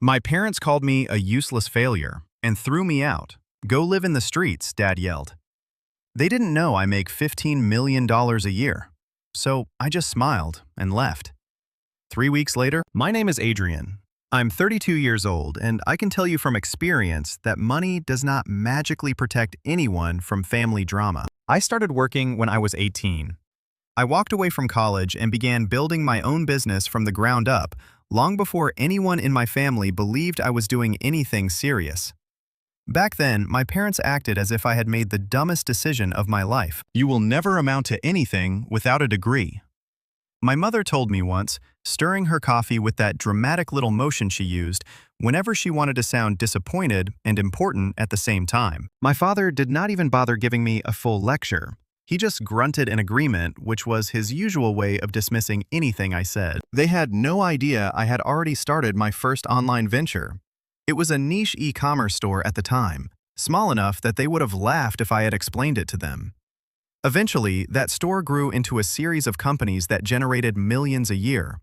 My parents called me a useless failure and threw me out. Go live in the streets, Dad yelled. They didn't know I make $15 million a year. So I just smiled and left. 3 weeks later, my name is Adrian. I'm 32 years old, and I can tell you from experience that money does not magically protect anyone from family drama. I started working when I was 18. I walked away from college and began building my own business from the ground up, long before anyone in my family believed I was doing anything serious. Back then, my parents acted as if I had made the dumbest decision of my life. You will never amount to anything without a degree. My mother told me once, stirring her coffee with that dramatic little motion she used whenever she wanted to sound disappointed and important at the same time. My father did not even bother giving me a full lecture. He just grunted in agreement, which was his usual way of dismissing anything I said. They had no idea I had already started my first online venture. It was a niche e-commerce store at the time, small enough that they would have laughed if I had explained it to them. Eventually, that store grew into a series of companies that generated millions a year.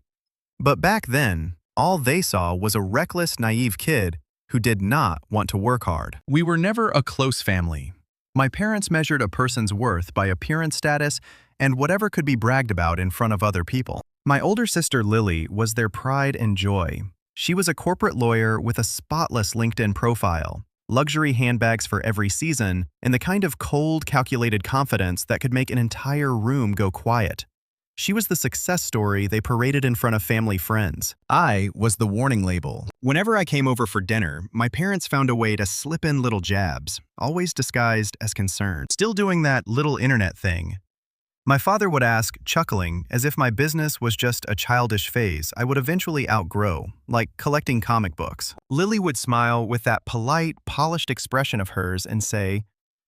But back then, all they saw was a reckless, naive kid who did not want to work hard. We were never a close family. My parents measured a person's worth by appearance status and whatever could be bragged about in front of other people. My older sister Lily was their pride and joy. She was a corporate lawyer with a spotless LinkedIn profile, luxury handbags for every season, and the kind of cold, calculated confidence that could make an entire room go quiet. She was the success story they paraded in front of family friends. I was the warning label. Whenever I came over for dinner, my parents found a way to slip in little jabs, always disguised as concern. Still doing that little internet thing. My father would ask, chuckling, as if my business was just a childish phase I would eventually outgrow, like collecting comic books. Lily would smile with that polite, polished expression of hers and say,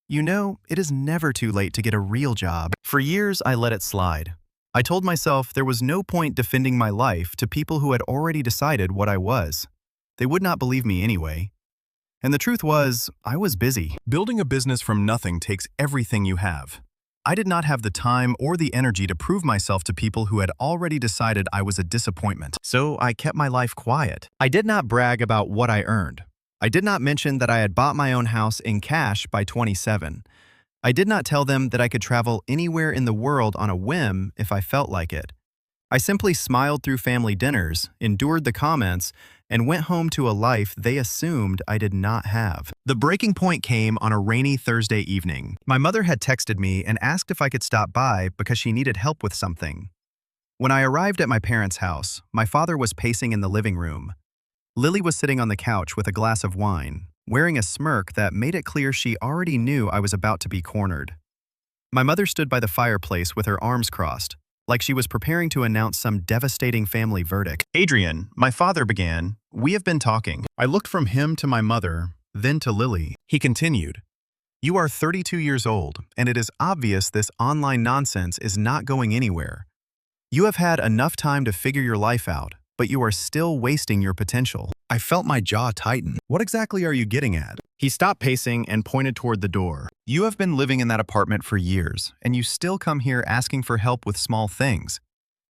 "You know, it is never too late to get a real job." For years, I let it slide. I told myself there was no point defending my life to people who had already decided what I was. They would not believe me anyway. And the truth was, I was busy. Building a business from nothing takes everything you have. I did not have the time or the energy to prove myself to people who had already decided I was a disappointment. So I kept my life quiet. I did not brag about what I earned. I did not mention that I had bought my own house in cash by 27. I did not tell them that I could travel anywhere in the world on a whim if I felt like it. I simply smiled through family dinners, endured the comments, and went home to a life they assumed I did not have. The breaking point came on a rainy Thursday evening. My mother had texted me and asked if I could stop by because she needed help with something. When I arrived at my parents' house, my father was pacing in the living room. Lily was sitting on the couch with a glass of wine, wearing a smirk that made it clear she already knew I was about to be cornered. My mother stood by the fireplace with her arms crossed, like she was preparing to announce some devastating family verdict. "Adrian," my father began, "we have been talking." I looked from him to my mother, then to Lily. He continued, "You are 32 years old, and it is obvious this online nonsense is not going anywhere. You have had enough time to figure your life out, but you are still wasting your potential." I felt my jaw tighten. What exactly are you getting at? He stopped pacing and pointed toward the door. You have been living in that apartment for years, and you still come here asking for help with small things.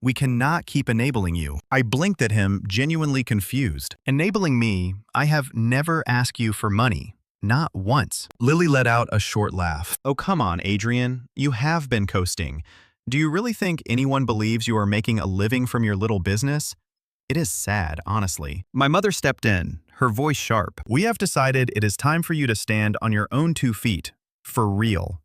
We cannot keep enabling you. I blinked at him, genuinely confused. Enabling me? I have never asked you for money. Not once. Lily let out a short laugh. Oh, come on, Adrian. You have been coasting. Do you really think anyone believes you are making a living from your little business? It is sad, honestly. My mother stepped in, her voice sharp. We have decided it is time for you to stand on your own 2 feet. For real.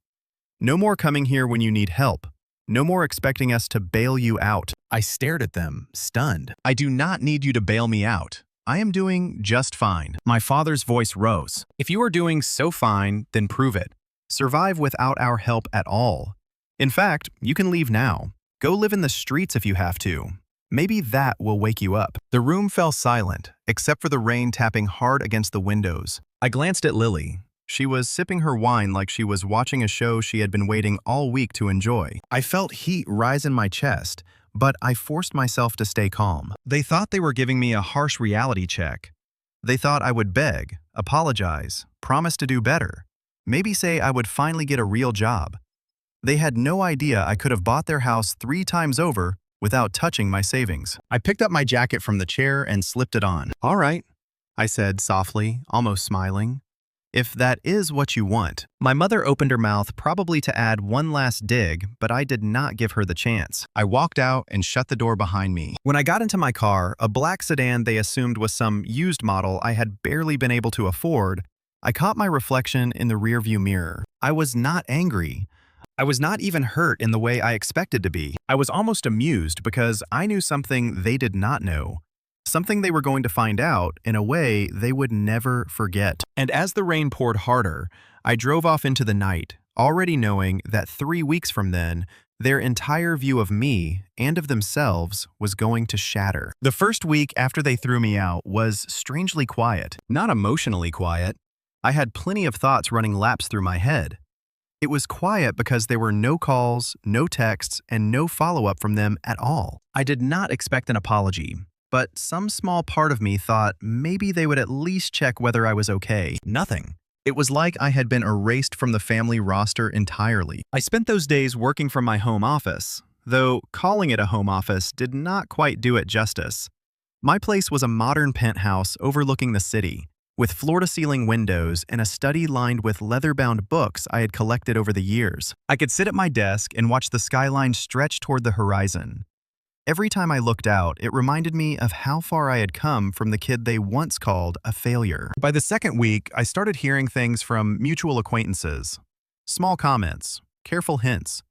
No more coming here when you need help. No more expecting us to bail you out. I stared at them, stunned. I do not need you to bail me out. I am doing just fine. My father's voice rose. If you are doing so fine, then prove it. Survive without our help at all. In fact, you can leave now. Go live in the streets if you have to. Maybe that will wake you up. The room fell silent, except for the rain tapping hard against the windows. I glanced at Lily. She was sipping her wine like she was watching a show she had been waiting all week to enjoy. I felt heat rise in my chest, but I forced myself to stay calm. They thought they were giving me a harsh reality check. They thought I would beg, apologize, promise to do better, maybe say I would finally get a real job. They had no idea I could have bought their house 3 times over without touching my savings. I picked up my jacket from the chair and slipped it on. All right, I said softly, almost smiling. If that is what you want. My mother opened her mouth probably to add one last dig, but I did not give her the chance. I walked out and shut the door behind me. When I got into my car, a black sedan they assumed was some used model I had barely been able to afford, I caught my reflection in the rearview mirror. I was not angry. I was not even hurt in the way I expected to be. I was almost amused because I knew something they did not know. Something they were going to find out in a way they would never forget. And as the rain poured harder, I drove off into the night, already knowing that 3 weeks from then, their entire view of me and of themselves was going to shatter. The first week after they threw me out was strangely quiet, not emotionally quiet. I had plenty of thoughts running laps through my head. It was quiet because there were no calls, no texts, and no follow-up from them at all. I did not expect an apology, but some small part of me thought maybe they would at least check whether I was okay. Nothing. It was like I had been erased from the family roster entirely. I spent those days working from my home office, though calling it a home office did not quite do it justice. My place was a modern penthouse overlooking the city, with floor-to-ceiling windows and a study lined with leather-bound books I had collected over the years. I could sit at my desk and watch the skyline stretch toward the horizon. Every time I looked out, it reminded me of how far I had come from the kid they once called a failure. By the second week, I started hearing things from mutual acquaintances. Small comments, careful hints.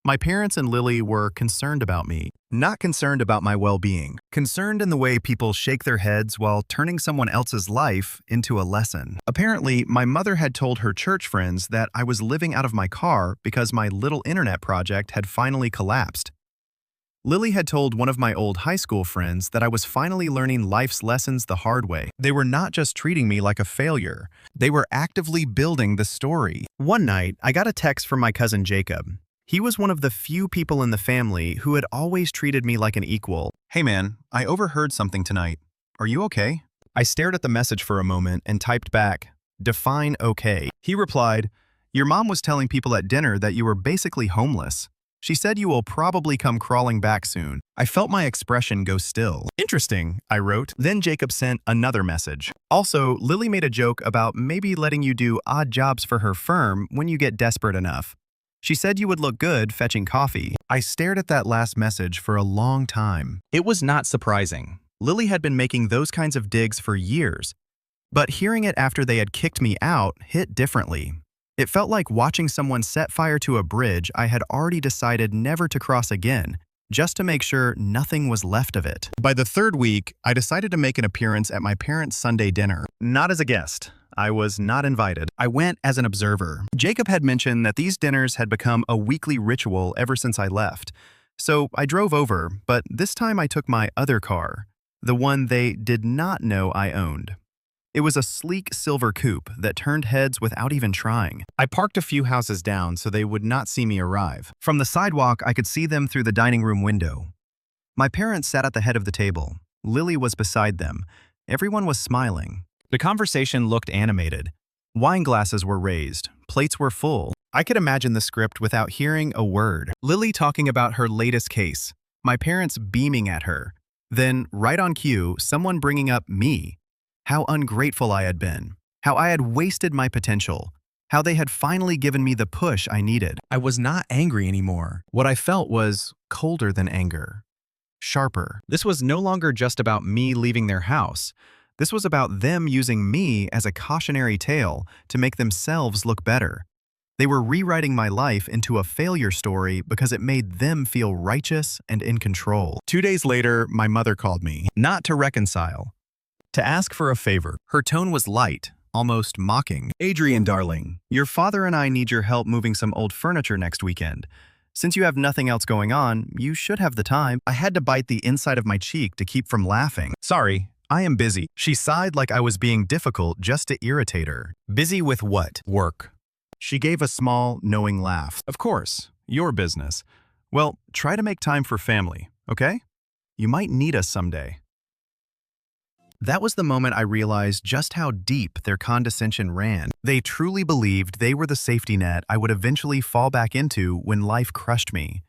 My parents and Lily were concerned about me, not concerned about my well-being, concerned in the way people shake their heads while turning someone else's life into a lesson. Apparently, my mother had told her church friends that I was living out of my car because my little internet project had finally collapsed. Lily had told one of my old high school friends that I was finally learning life's lessons the hard way. They were not just treating me like a failure. They were actively building the story. One night, I got a text from my cousin Jacob. He was one of the few people in the family who had always treated me like an equal. "Hey man, I overheard something tonight. Are you okay?" I stared at the message for a moment and typed back, "Define okay." He replied, "Your mom was telling people at dinner that you were basically homeless. She said you will probably come crawling back soon." I felt my expression go still. "Interesting," I wrote. Then Jacob sent another message. "Also, Lily made a joke about maybe letting you do odd jobs for her firm when you get desperate enough. She said you would look good fetching coffee." I stared at that last message for a long time. It was not surprising. Lily had been making those kinds of digs for years. But hearing it after they had kicked me out hit differently. It felt like watching someone set fire to a bridge I had already decided never to cross again, just to make sure nothing was left of it. By the third week, I decided to make an appearance at my parents' Sunday dinner. Not as a guest. I was not invited. I went as an observer. Jacob had mentioned that these dinners had become a weekly ritual ever since I left. So I drove over, but this time I took my other car, the one they did not know I owned. It was a sleek silver coupe that turned heads without even trying. I parked a few houses down so they would not see me arrive. From the sidewalk, I could see them through the dining room window. My parents sat at the head of the table. Lily was beside them. Everyone was smiling. The conversation looked animated. Wine glasses were raised. Plates were full. I could imagine the script without hearing a word. Lily talking about her latest case. My parents beaming at her. Then, right on cue, someone bringing up me. How ungrateful I had been. How I had wasted my potential. How they had finally given me the push I needed. I was not angry anymore. What I felt was colder than anger. Sharper. This was no longer just about me leaving their house. This was about them using me as a cautionary tale to make themselves look better. They were rewriting my life into a failure story because it made them feel righteous and in control. 2 days later, my mother called me, not to reconcile, to ask for a favor. Her tone was light, almost mocking. "Adrian, darling, your father and I need your help moving some old furniture next weekend. Since you have nothing else going on, you should have the time." I had to bite the inside of my cheek to keep from laughing. "Sorry, I am busy." She sighed like I was being difficult just to irritate her. "Busy with what?" "Work." She gave a small, knowing laugh. "Of course, your business. Well, try to make time for family, okay? You might need us someday." That was the moment I realized just how deep their condescension ran. They truly believed they were the safety net I would eventually fall back into when life crushed me.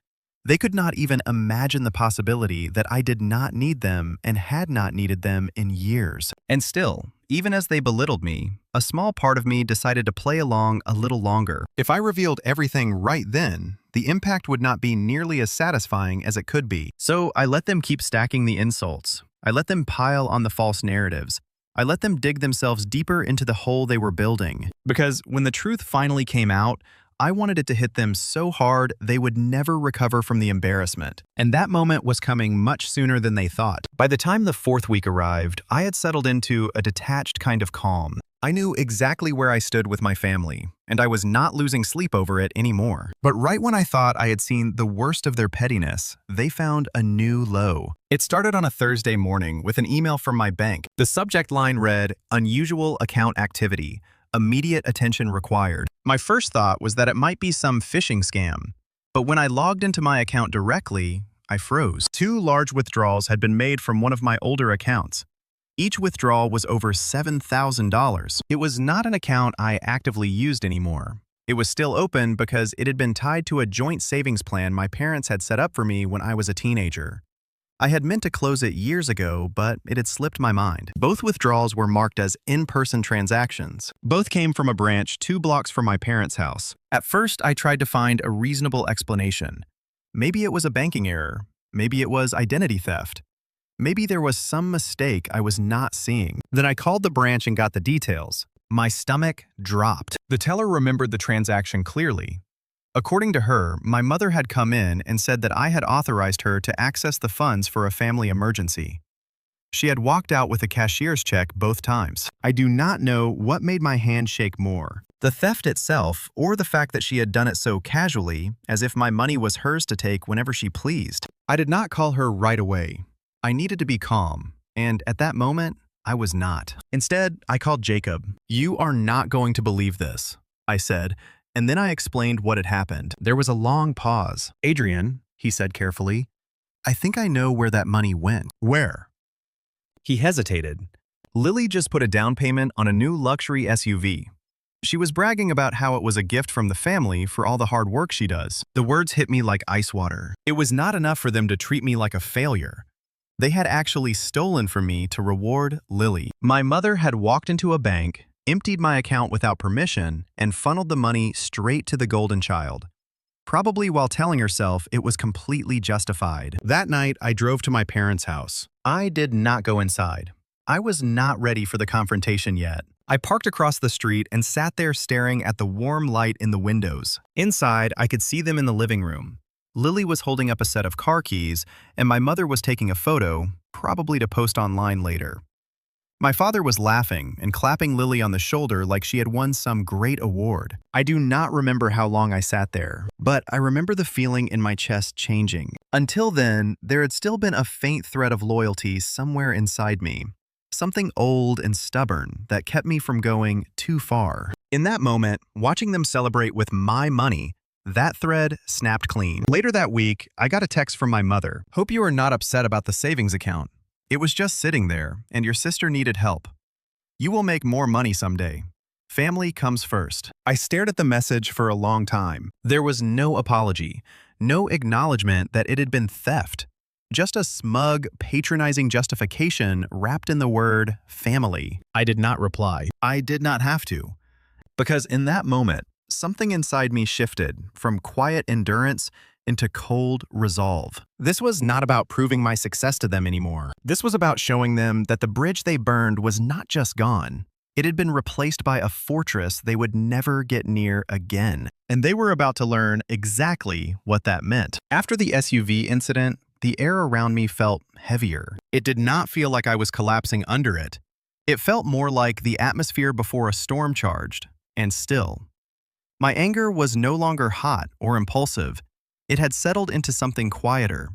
They could not even imagine the possibility that I did not need them and had not needed them in years. And still, even as they belittled me, a small part of me decided to play along a little longer. If I revealed everything right then, the impact would not be nearly as satisfying as it could be. So I let them keep stacking the insults. I let them pile on the false narratives. I let them dig themselves deeper into the hole they were building. Because when the truth finally came out, I wanted it to hit them so hard they would never recover from the embarrassment. And that moment was coming much sooner than they thought. By the time the fourth week arrived, I had settled into a detached kind of calm. I knew exactly where I stood with my family, and I was not losing sleep over it anymore. But right when I thought I had seen the worst of their pettiness, they found a new low. It started on a Thursday morning with an email from my bank. The subject line read, "Unusual account activity. Immediate attention required." My first thought was that it might be some phishing scam, but when I logged into my account directly, I froze. 2 large withdrawals had been made from one of my older accounts. Each withdrawal was over $7,000. It was not an account I actively used anymore. It was still open because it had been tied to a joint savings plan my parents had set up for me when I was a teenager. I had meant to close it years ago, but it had slipped my mind. Both withdrawals were marked as in-person transactions. Both came from a branch 2 blocks from my parents' house. At first, I tried to find a reasonable explanation. Maybe it was a banking error. Maybe it was identity theft. Maybe there was some mistake I was not seeing. Then I called the branch and got the details. My stomach dropped. The teller remembered the transaction clearly. According to her, my mother had come in and said that I had authorized her to access the funds for a family emergency. She had walked out with a cashier's check both times. I do not know what made my hand shake more, the theft itself or the fact that she had done it so casually, as if my money was hers to take whenever she pleased. I did not call her right away. I needed to be calm, and at that moment, I was not. Instead, I called Jacob. "You are not going to believe this," I said, and then I explained what had happened. There was a long pause. "Adrian," he said carefully, "I think I know where that money went." "Where?" He hesitated. "Lily just put a down payment on a new luxury SUV. She was bragging about how it was a gift from the family for all the hard work she does." The words hit me like ice water. It was not enough for them to treat me like a failure. They had actually stolen from me to reward Lily. My mother had walked into a bank, emptied my account without permission, and funneled the money straight to the golden child, probably while telling herself it was completely justified. That night, I drove to my parents' house. I did not go inside. I was not ready for the confrontation yet. I parked across the street and sat there staring at the warm light in the windows. Inside, I could see them in the living room. Lily was holding up a set of car keys, and my mother was taking a photo, probably to post online later. My father was laughing and clapping Lily on the shoulder like she had won some great award. I do not remember how long I sat there, but I remember the feeling in my chest changing. Until then, there had still been a faint thread of loyalty somewhere inside me, something old and stubborn that kept me from going too far. In that moment, watching them celebrate with my money, that thread snapped clean. Later that week, I got a text from my mother. "Hope you are not upset about the savings account. It was just sitting there, and your sister needed help. You will make more money someday. Family comes first." I stared at the message for a long time. There was no apology, no acknowledgement that it had been theft. Just a smug, patronizing justification wrapped in the word family. I did not reply. I did not have to. Because in that moment, something inside me shifted from quiet endurance into cold resolve. This was not about proving my success to them anymore. This was about showing them that the bridge they burned was not just gone. It had been replaced by a fortress they would never get near again. And they were about to learn exactly what that meant. After the SUV incident, the air around me felt heavier. It did not feel like I was collapsing under it. It felt more like the atmosphere before a storm charged, and still. My anger was no longer hot or impulsive. It had settled into something quieter,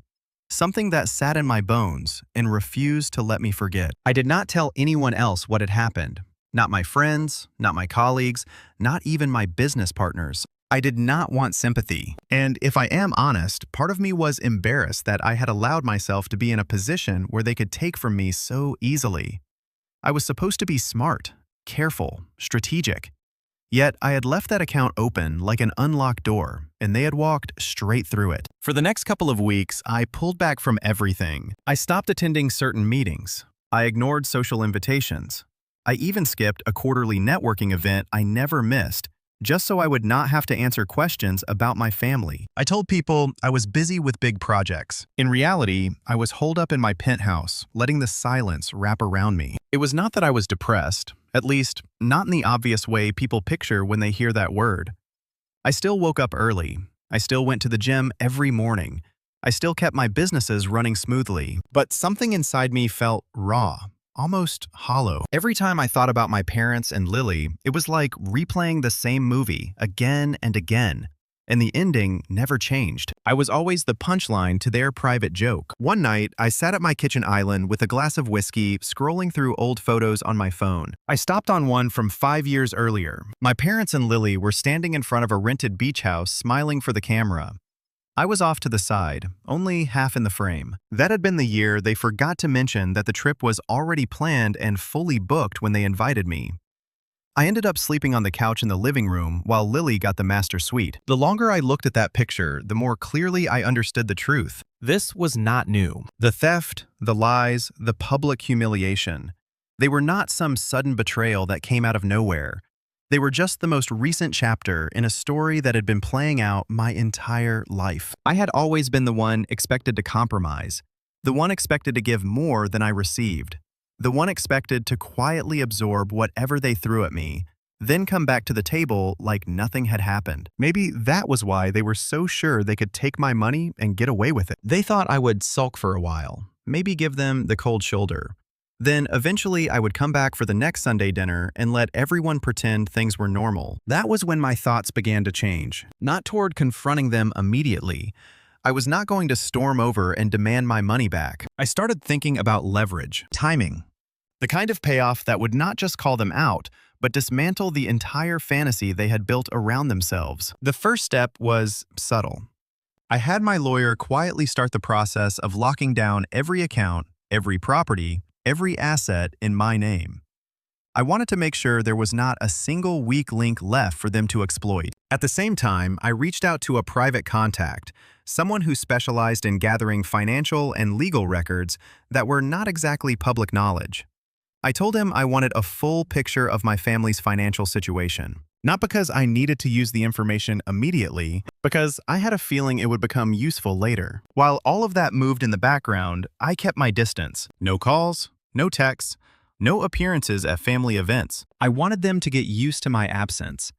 something that sat in my bones and refused to let me forget. I did not tell anyone else what had happened. Not my friends, not my colleagues, not even my business partners. I did not want sympathy. And if I am honest, part of me was embarrassed that I had allowed myself to be in a position where they could take from me so easily. I was supposed to be smart, careful, strategic. Yet I had left that account open like an unlocked door, and they had walked straight through it. For the next couple of weeks, I pulled back from everything. I stopped attending certain meetings. I ignored social invitations. I even skipped a quarterly networking event I never missed, just so I would not have to answer questions about my family. I told people I was busy with big projects. In reality, I was holed up in my penthouse, letting the silence wrap around me. It was not that I was depressed, at least not in the obvious way people picture when they hear that word. I still woke up early. I still went to the gym every morning. I still kept my businesses running smoothly, but something inside me felt raw, almost hollow. Every time I thought about my parents and Lily, it was like replaying the same movie again and again, and the ending never changed. I was always the punchline to their private joke. One night, I sat at my kitchen island with a glass of whiskey, scrolling through old photos on my phone. I stopped on one from 5 years earlier. My parents and Lily were standing in front of a rented beach house, smiling for the camera. I was off to the side, only half in the frame. That had been the year they forgot to mention that the trip was already planned and fully booked when they invited me. I ended up sleeping on the couch in the living room while Lily got the master suite. The longer I looked at that picture, the more clearly I understood the truth. This was not new. The theft, the lies, the public humiliation. They were not some sudden betrayal that came out of nowhere. They were just the most recent chapter in a story that had been playing out my entire life. I had always been the one expected to compromise, the one expected to give more than I received, the one expected to quietly absorb whatever they threw at me, then come back to the table like nothing had happened. Maybe that was why they were so sure they could take my money and get away with it. They thought I would sulk for a while, maybe give them the cold shoulder. Then, eventually, I would come back for the next Sunday dinner and let everyone pretend things were normal. That was when my thoughts began to change, not toward confronting them immediately. I was not going to storm over and demand my money back. I started thinking about leverage, timing, the kind of payoff that would not just call them out, but dismantle the entire fantasy they had built around themselves. The first step was subtle. I had my lawyer quietly start the process of locking down every account, every property, every asset in my name. I wanted to make sure there was not a single weak link left for them to exploit. At the same time, I reached out to a private contact, someone who specialized in gathering financial and legal records that were not exactly public knowledge. I told him I wanted a full picture of my family's financial situation. Not because I needed to use the information immediately, because I had a feeling it would become useful later. While all of that moved in the background, I kept my distance. No calls, no texts, no appearances at family events. I wanted them to get used to my absence.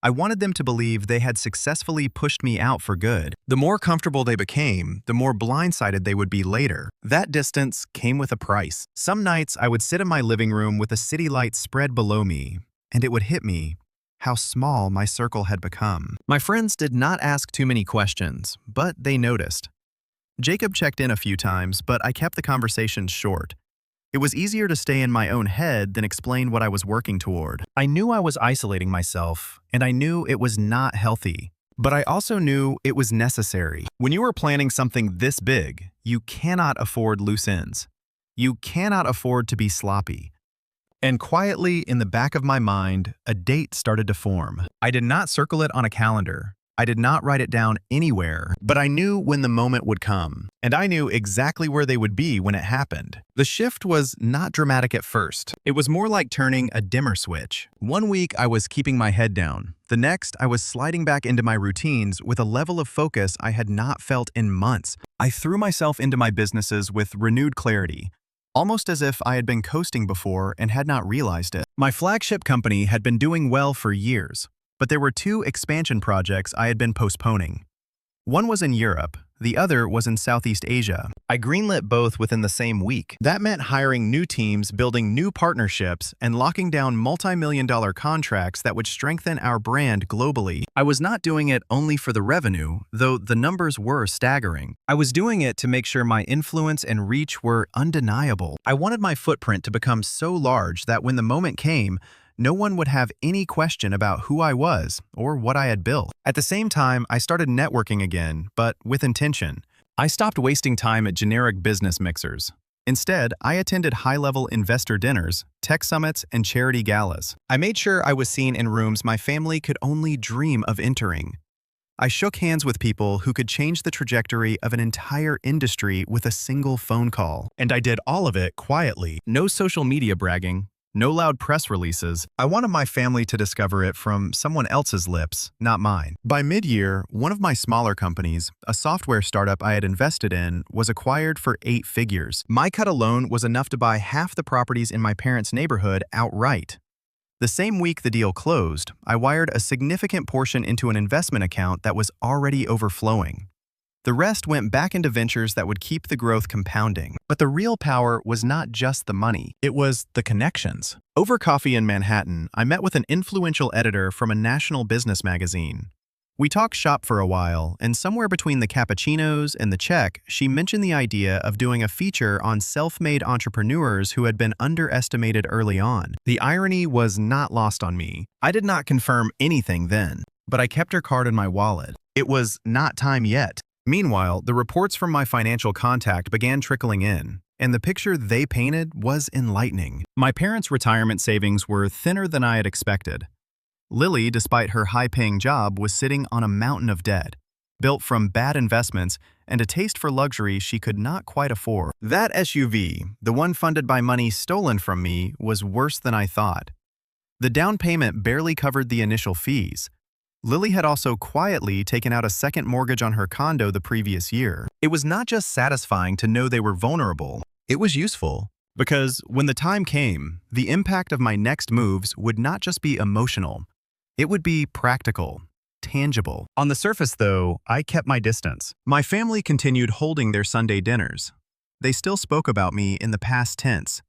I wanted them to believe they had successfully pushed me out for good. The more comfortable they became, the more blindsided they would be later. That distance came with a price. Some nights I would sit in my living room with a city light spread below me, and it would hit me how small my circle had become. My friends did not ask too many questions, but they noticed. Jacob checked in a few times, but I kept the conversation short. It was easier to stay in my own head than explain what I was working toward. I knew I was isolating myself, and I knew it was not healthy. But I also knew it was necessary. When you are planning something this big, you cannot afford loose ends. You cannot afford to be sloppy. And quietly, in the back of my mind, a date started to form. I did not circle it on a calendar. I did not write it down anywhere, but I knew when the moment would come, and I knew exactly where they would be when it happened. The shift was not dramatic at first. It was more like turning a dimmer switch. One week, I was keeping my head down. The next, I was sliding back into my routines with a level of focus I had not felt in months. I threw myself into my businesses with renewed clarity, almost as if I had been coasting before and had not realized it. My flagship company had been doing well for years, but there were two expansion projects I had been postponing. One was in Europe, the other was in Southeast Asia. I greenlit both within the same week. That meant hiring new teams, building new partnerships, and locking down multi-million-dollar contracts that would strengthen our brand globally. I was not doing it only for the revenue, though the numbers were staggering. I was doing it to make sure my influence and reach were undeniable. I wanted my footprint to become so large that when the moment came, no one would have any question about who I was or what I had built. At the same time, I started networking again, but with intention. I stopped wasting time at generic business mixers. Instead, I attended high-level investor dinners, tech summits, and charity galas. I made sure I was seen in rooms my family could only dream of entering. I shook hands with people who could change the trajectory of an entire industry with a single phone call. And I did all of it quietly. No social media bragging, no loud press releases. I wanted my family to discover it from someone else's lips, not mine. By mid-year, one of my smaller companies, a software startup I had invested in, was acquired for 8 figures. My cut alone was enough to buy half the properties in my parents' neighborhood outright. The same week the deal closed, I wired a significant portion into an investment account that was already overflowing. The rest went back into ventures that would keep the growth compounding. But the real power was not just the money, it was the connections. Over coffee in Manhattan, I met with an influential editor from a national business magazine. We talked shop for a while, and somewhere between the cappuccinos and the check, she mentioned the idea of doing a feature on self-made entrepreneurs who had been underestimated early on. The irony was not lost on me. I did not confirm anything then, but I kept her card in my wallet. It was not time yet. Meanwhile, the reports from my financial contact began trickling in, and the picture they painted was enlightening. My parents' retirement savings were thinner than I had expected. Lily, despite her high-paying job, was sitting on a mountain of debt, built from bad investments and a taste for luxury she could not quite afford. That SUV, the one funded by money stolen from me, was worse than I thought. The down payment barely covered the initial fees. Lily had also quietly taken out a second mortgage on her condo the previous year. It was not just satisfying to know they were vulnerable, it was useful. Because when the time came, the impact of my next moves would not just be emotional, it would be practical, tangible. On the surface, though, I kept my distance. My family continued holding their Sunday dinners. They still spoke about me in the past tense.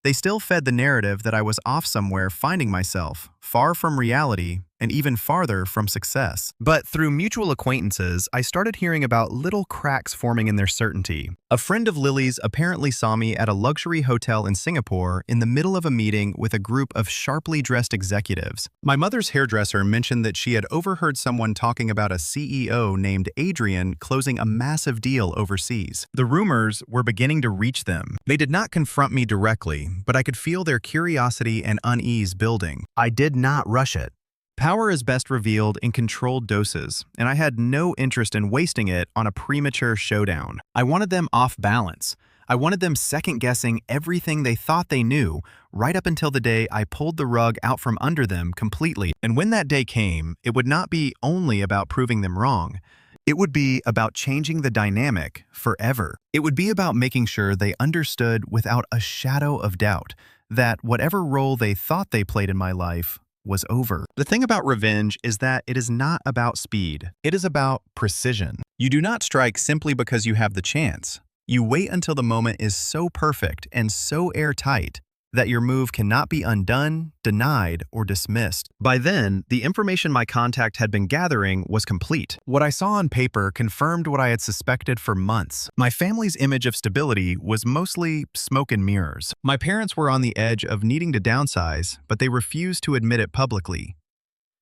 They still fed the narrative that I was off somewhere finding myself, far from reality, and even farther from success. But through mutual acquaintances, I started hearing about little cracks forming in their certainty. A friend of Lily's apparently saw me at a luxury hotel in Singapore in the middle of a meeting with a group of sharply dressed executives. My mother's hairdresser mentioned that she had overheard someone talking about a CEO named Adrian closing a massive deal overseas. The rumors were beginning to reach them. They did not confront me directly, but I could feel their curiosity and unease building. I did not rush it. Power is best revealed in controlled doses, and I had no interest in wasting it on a premature showdown. I wanted them off balance. I wanted them second-guessing everything they thought they knew, right up until the day I pulled the rug out from under them completely. And when that day came, it would not be only about proving them wrong. It would be about changing the dynamic forever. It would be about making sure they understood without a shadow of doubt that whatever role they thought they played in my life was over. The thing about revenge is that it is not about speed. It is about precision. You do not strike simply because you have the chance. You wait until the moment is so perfect and so airtight that your move cannot be undone, denied, or dismissed. By then, the information my contact had been gathering was complete. What I saw on paper confirmed what I had suspected for months. My family's image of stability was mostly smoke and mirrors. My parents were on the edge of needing to downsize, but they refused to admit it publicly.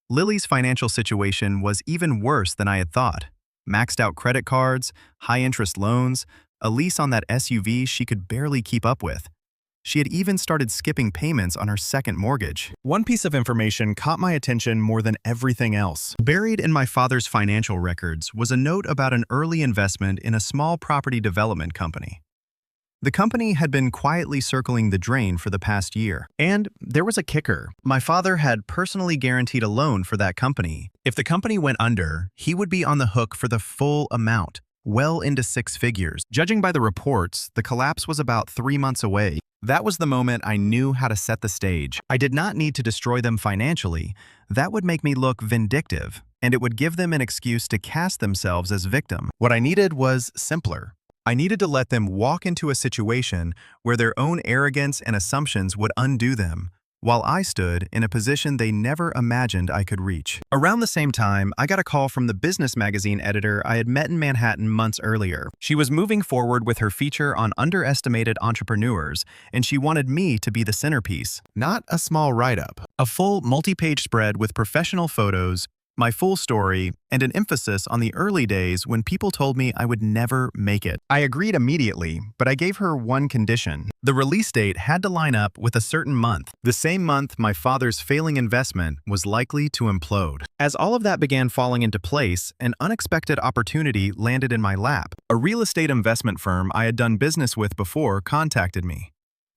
Lily's financial situation was even worse than I had thought. Maxed out credit cards, high-interest loans, a lease on that SUV she could barely keep up with. She had even started skipping payments on her second mortgage. One piece of information caught my attention more than everything else. Buried in my father's financial records was a note about an early investment in a small property development company. The company had been quietly circling the drain for the past year. And there was a kicker. My father had personally guaranteed a loan for that company. If the company went under, he would be on the hook for the full amount, well into 6 figures. Judging by the reports, the collapse was about 3 months away. That was the moment I knew how to set the stage. I did not need to destroy them financially. That would make me look vindictive, and it would give them an excuse to cast themselves as victim. What I needed was simpler. I needed to let them walk into a situation where their own arrogance and assumptions would undo them, while I stood in a position they never imagined I could reach. Around the same time, I got a call from the business magazine editor I had met in Manhattan months earlier. She was moving forward with her feature on underestimated entrepreneurs, and she wanted me to be the centerpiece, not a small write-up. A full multi-page spread with professional photos, my full story, and an emphasis on the early days when people told me I would never make it. I agreed immediately, but I gave her one condition. The release date had to line up with a certain month, the same month my father's failing investment was likely to implode. As all of that began falling into place, an unexpected opportunity landed in my lap. A real estate investment firm I had done business with before contacted me.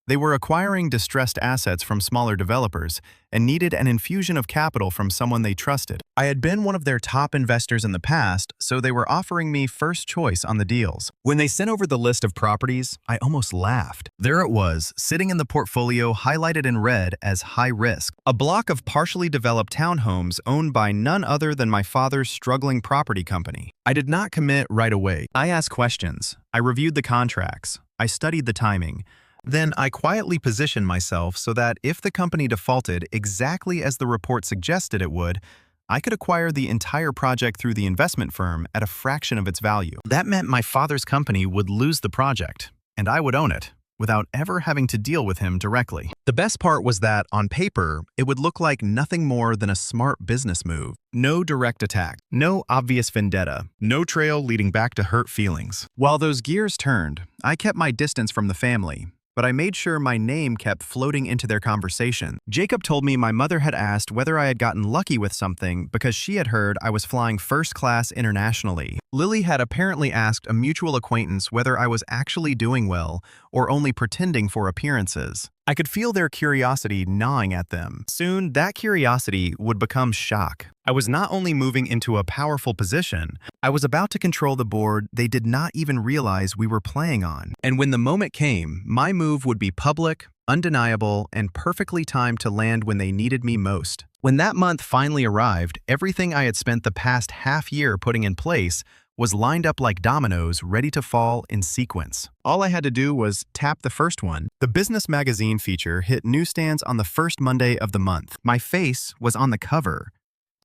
They were acquiring distressed assets from smaller developers and needed an infusion of capital from someone they trusted. I had been one of their top investors in the past, so they were offering me first choice on the deals. When they sent over the list of properties, I almost laughed. There it was, sitting in the portfolio highlighted in red as high risk. A block of partially developed townhomes owned by none other than my father's struggling property company. I did not commit right away. I asked questions. I reviewed the contracts. I studied the timing. Then I quietly positioned myself so that if the company defaulted exactly as the report suggested it would, I could acquire the entire project through the investment firm at a fraction of its value. That meant my father's company would lose the project, and I would own it, without ever having to deal with him directly. The best part was that, on paper, it would look like nothing more than a smart business move. No direct attack, no obvious vendetta, no trail leading back to hurt feelings. While those gears turned, I kept my distance from the family, but I made sure my name kept floating into their conversation. Jacob told me my mother had asked whether I had gotten lucky with something because she had heard I was flying first class internationally. Lily had apparently asked a mutual acquaintance whether I was actually doing well or only pretending for appearances. I could feel their curiosity gnawing at them. Soon, that curiosity would become shock. I was not only moving into a powerful position, I was about to control the board they did not even realize we were playing on. And when the moment came, my move would be public, undeniable, and perfectly timed to land when they needed me most. When that month finally arrived, everything I had spent the past half year putting in place was lined up like dominoes ready to fall in sequence. All I had to do was tap the first one. The business magazine feature hit newsstands on the first Monday of the month. My face was on the cover.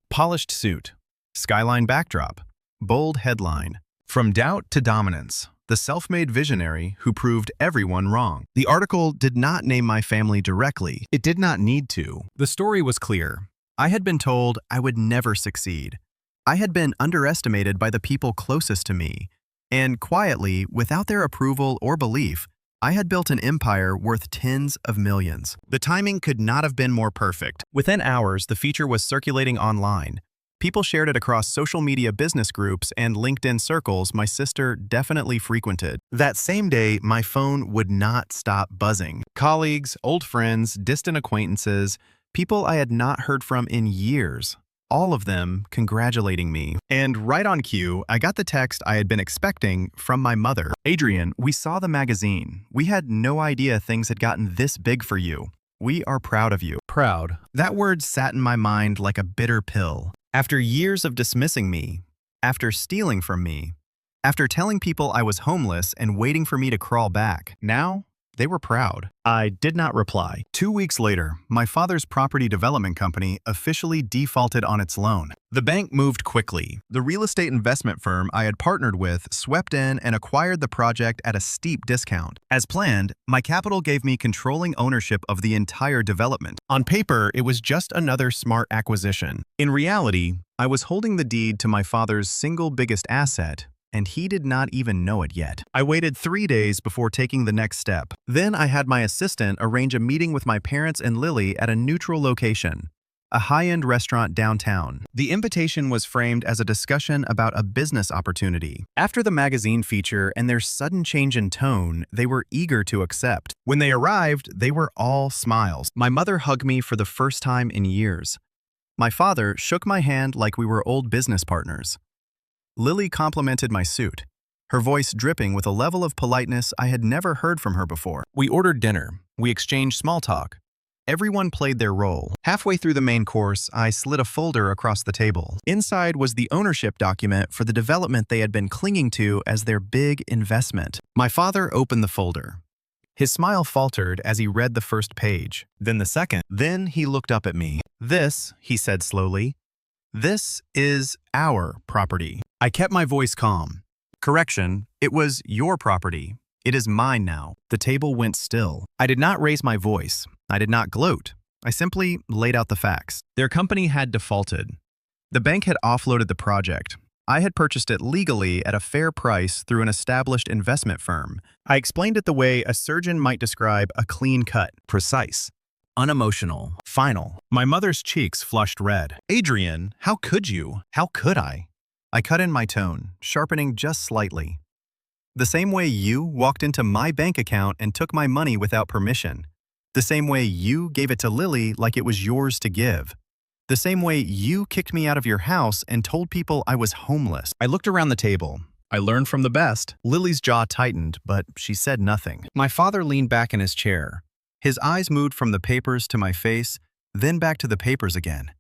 Polished suit, skyline backdrop, bold headline, "From doubt to dominance, the self-made visionary who proved everyone wrong." The article did not name my family directly. It did not need to. The story was clear. I had been told I would never succeed. I had been underestimated by the people closest to me, and quietly, without their approval or belief, I had built an empire worth tens of millions. The timing could not have been more perfect. Within hours, the feature was circulating online. People shared it across social media business groups and LinkedIn circles my sister definitely frequented. That same day, my phone would not stop buzzing. Colleagues, old friends, distant acquaintances, people I had not heard from in years. All of them congratulating me. And right on cue, I got the text I had been expecting from my mother. "Adrian, we saw the magazine. We had no idea things had gotten this big for you. We are proud of you." Proud. That word sat in my mind like a bitter pill. After years of dismissing me, after stealing from me, after telling people I was homeless and waiting for me to crawl back, now they were proud. I did not reply. 2 weeks later, my father's property development company officially defaulted on its loan. The bank moved quickly. The real estate investment firm I had partnered with swept in and acquired the project at a steep discount. As planned, my capital gave me controlling ownership of the entire development. On paper, it was just another smart acquisition. In reality, I was holding the deed to my father's single biggest asset, and he did not even know it yet. I waited 3 days before taking the next step. Then I had my assistant arrange a meeting with my parents and Lily at a neutral location, a high-end restaurant downtown. The invitation was framed as a discussion about a business opportunity. After the magazine feature and their sudden change in tone, they were eager to accept. When they arrived, they were all smiles. My mother hugged me for the first time in years. My father shook my hand like we were old business partners. Lily complimented my suit, her voice dripping with a level of politeness I had never heard from her before. We ordered dinner. We exchanged small talk. Everyone played their role. Halfway through the main course, I slid a folder across the table. Inside was the ownership document for the development they had been clinging to as their big investment. My father opened the folder. His smile faltered as he read the first page, then the second. Then he looked up at me. "This," he said slowly, "this is our property." I kept my voice calm. "Correction, it was your property. It is mine now." The table went still. I did not raise my voice. I did not gloat. I simply laid out the facts. Their company had defaulted. The bank had offloaded the project. I had purchased it legally at a fair price through an established investment firm. I explained it the way a surgeon might describe a clean cut, precise, unemotional, final. My mother's cheeks flushed red. Adrian, how could you? How could I? I cut in my tone, sharpening just slightly. The same way you walked into my bank account and took my money without permission. The same way you gave it to Lily like it was yours to give. The same way you kicked me out of your house and told people I was homeless. I looked around the table. I learned from the best. Lily's jaw tightened, but she said nothing. My father leaned back in his chair. His eyes moved from the papers to my face, then back to the papers again.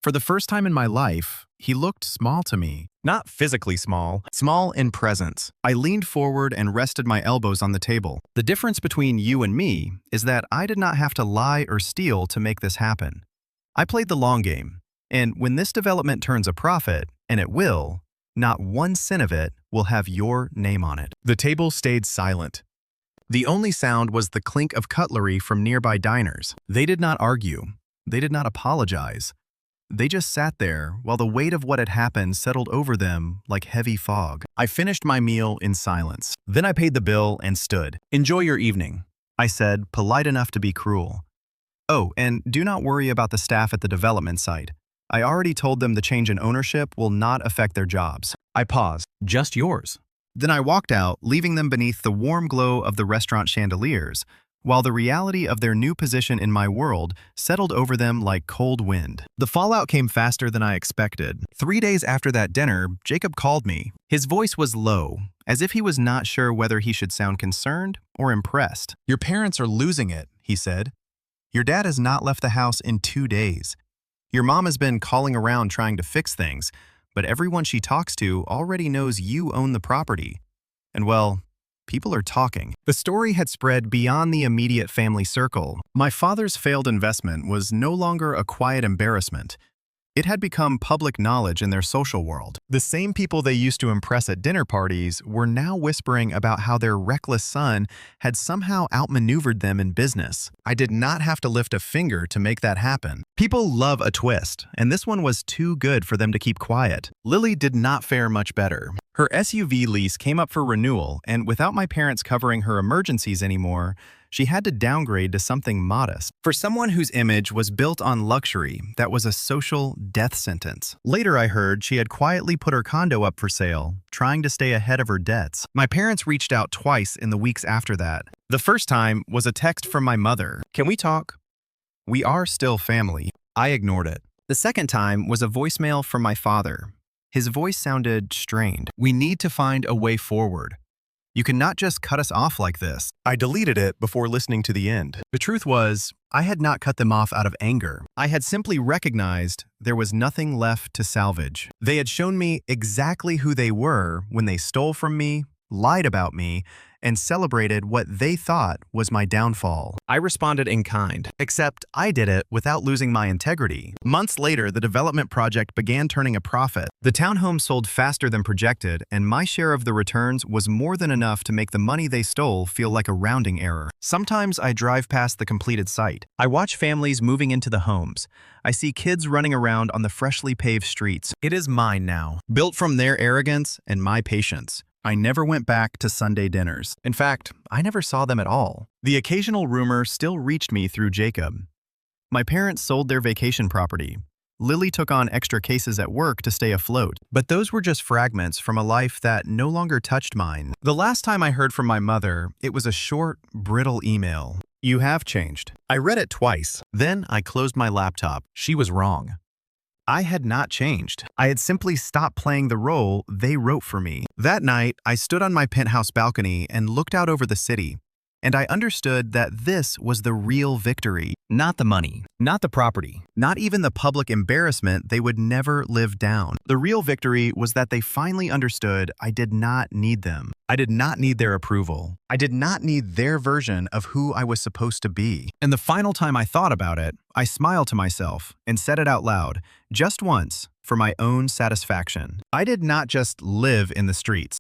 For the first time in my life, he looked small to me. Not physically small, small in presence. I leaned forward and rested my elbows on the table. The difference between you and me is that I did not have to lie or steal to make this happen. I played the long game, and when this development turns a profit, and it will, not one cent of it will have your name on it. The table stayed silent. The only sound was the clink of cutlery from nearby diners. They did not argue. They did not apologize. They just sat there while the weight of what had happened settled over them like heavy fog. I finished my meal in silence. Then I paid the bill and stood. "Enjoy your evening," I said, polite enough to be cruel. "Oh, and do not worry about the staff at the development site. I already told them the change in ownership will not affect their jobs." I paused. "Just yours." Then I walked out, leaving them beneath the warm glow of the restaurant chandeliers, while the reality of their new position in my world settled over them like cold wind. The fallout came faster than I expected. 3 days after that dinner, Jacob called me. His voice was low, as if he was not sure whether he should sound concerned or impressed. "Your parents are losing it," he said. "Your dad has not left the house in 2 days. Your mom has been calling around trying to fix things, but everyone she talks to already knows you own the property. And well, people are talking." The story had spread beyond the immediate family circle. My father's failed investment was no longer a quiet embarrassment. It had become public knowledge in their social world. The same people they used to impress at dinner parties were now whispering about how their reckless son had somehow outmaneuvered them in business. I did not have to lift a finger to make that happen. People love a twist, and this one was too good for them to keep quiet. Lily did not fare much better. Her SUV lease came up for renewal, and without my parents covering her emergencies anymore, she had to downgrade to something modest. For someone whose image was built on luxury, that was a social death sentence. Later I heard she had quietly put her condo up for sale, trying to stay ahead of her debts. My parents reached out twice in the weeks after that. The first time was a text from my mother. "Can we talk? We are still family." I ignored it. The second time was a voicemail from my father. His voice sounded strained. "We need to find a way forward. You cannot just cut us off like this." I deleted it before listening to the end. The truth was, I had not cut them off out of anger. I had simply recognized there was nothing left to salvage. They had shown me exactly who they were when they stole from me, lied about me, and celebrated what they thought was my downfall. I responded in kind, except I did it without losing my integrity. Months later, the development project began turning a profit. The townhome sold faster than projected, and my share of the returns was more than enough to make the money they stole feel like a rounding error. Sometimes I drive past the completed site. I watch families moving into the homes. I see kids running around on the freshly paved streets. It is mine now, built from their arrogance and my patience. I never went back to Sunday dinners. In fact, I never saw them at all. The occasional rumor still reached me through Jacob. My parents sold their vacation property. Lily took on extra cases at work to stay afloat. But those were just fragments from a life that no longer touched mine. The last time I heard from my mother, it was a short, brittle email. "You have changed." I read it twice. Then I closed my laptop. She was wrong. I had not changed. I had simply stopped playing the role they wrote for me. That night, I stood on my penthouse balcony and looked out over the city. And I understood that this was the real victory. Not the money, not the property, not even the public embarrassment they would never live down. The real victory was that they finally understood I did not need them. I did not need their approval. I did not need their version of who I was supposed to be. And the final time I thought about it, I smiled to myself and said it out loud, just once, for my own satisfaction. I did not just live in the streets.